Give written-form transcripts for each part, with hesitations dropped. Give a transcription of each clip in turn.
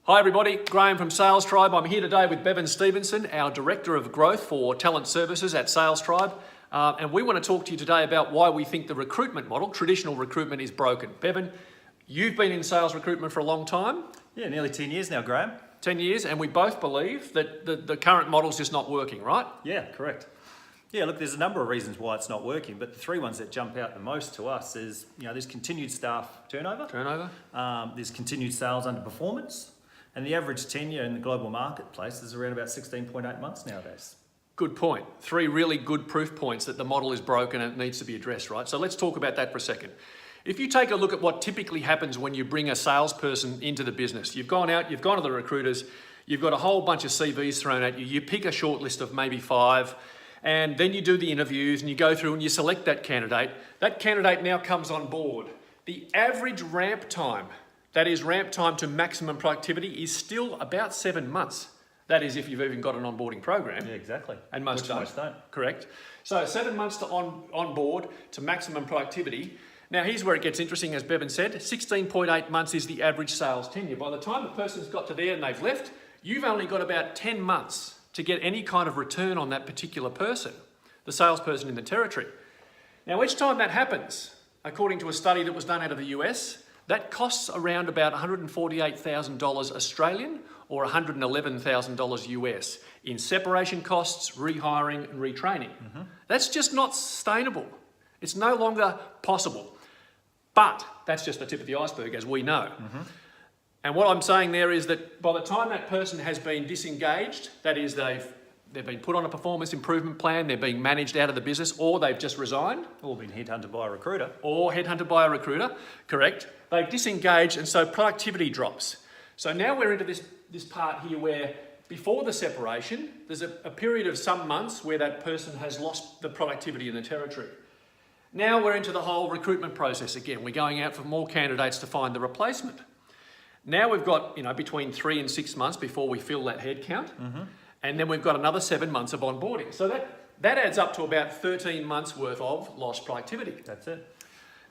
Hi everybody, Graham from SalesTribe. I'm here today with Bevan Stevenson, our Director of Growth for Talent Services at SalesTribe. And we want to talk to you today about why we think the recruitment model, traditional recruitment, is broken. Bevan, you've been in sales recruitment for a long time. Yeah, nearly 10 years now, Graham. 10 years, and we both believe that the current model's just not working, right? Yeah, correct. Yeah, look, there's a number of reasons why it's not working, but the three ones that jump out the most to us is, there's continued staff turnover. There's continued sales underperformance. And the average tenure in the global marketplace is around about 16.8 months nowadays. Good point. Three really good proof points that the model is broken and it needs to be addressed, right? So let's talk about that for a second. If you take a look at what typically happens when you bring a salesperson into the business, you've gone out, you've gone to the recruiters, you've got a whole bunch of CVs thrown at you, you pick a short list of maybe 5, and then you do the interviews and you go through and you select that candidate. That candidate now comes on board. The average ramp time, that is ramp time to maximum productivity, is still about 7 months. That is if you've even got an onboarding program. Yeah, exactly. And most don't. Correct. So 7 months to on board to maximum productivity. Now here's where it gets interesting, as Bevan said, 16.8 months is the average sales tenure. By the time the person's got to there and they've left, you've only got about 10 months to get any kind of return on that particular person, the salesperson in the territory. Now each time that happens, according to a study that was done out of the US, that costs around about $148,000 Australian or $111,000 US in separation costs, rehiring and retraining. That's just not sustainable. It's no longer possible. But that's just the tip of the iceberg, as we know. And what I'm saying there is that by the time that person has been disengaged, that is they've been put on a performance improvement plan, they're being managed out of the business, or they've just resigned. Or been headhunted by a recruiter. Or headhunted by a recruiter, correct. They've disengaged and so productivity drops. So now we're into this part here where before the separation, there's a period of some months where that person has lost the productivity in the territory. Now we're into the whole recruitment process again. We're going out for more candidates to find the replacement. Now we've got between 3 and 6 months before we fill that head count. And then we've got another 7 months of onboarding. So that adds up to about 13 months worth of lost productivity. That's it.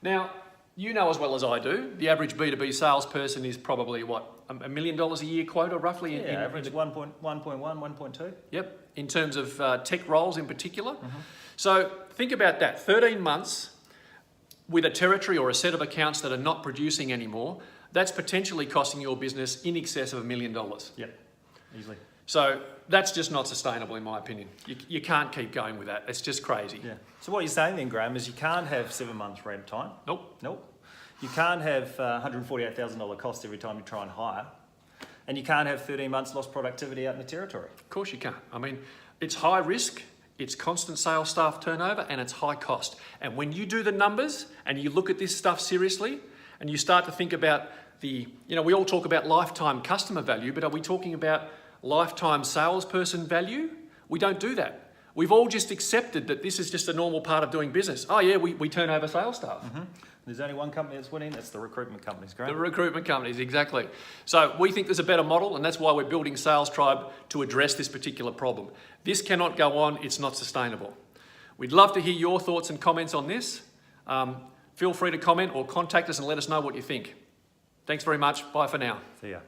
Now, you know as well as I do, the average B2B salesperson is probably what, $1 million a year quota roughly? Yeah, average 1.1, 1.2. Yep, in terms of tech roles in particular. So think about that, 13 months with a territory or a set of accounts that are not producing anymore, that's potentially costing your business in excess of $1 million. Yep, easily. So that's just not sustainable in my opinion. You can't keep going with that. It's just crazy. Yeah. So what you're saying then, Graham, is you can't have 7 months ramp time. Nope. You can't have $148,000 cost every time you try and hire. And you can't have 13 months lost productivity out in the territory. Of course you can't. I mean, it's high risk, it's constant sales staff turnover, and it's high cost. And when you do the numbers and you look at this stuff seriously and you start to think about we all talk about lifetime customer value, but are we talking about lifetime salesperson value? We don't do that. We've all just accepted that this is just a normal part of doing business. Oh yeah, we turn over sales staff. There's only one company that's winning, that's the recruitment companies, Graham. The recruitment companies, exactly. So we think there's a better model, and that's why we're building SalesTribe to address this particular problem. This cannot go on, it's not sustainable. We'd love to hear your thoughts and comments on this. Feel free to comment or contact us and let us know what you think. Thanks very much, bye for now. See ya.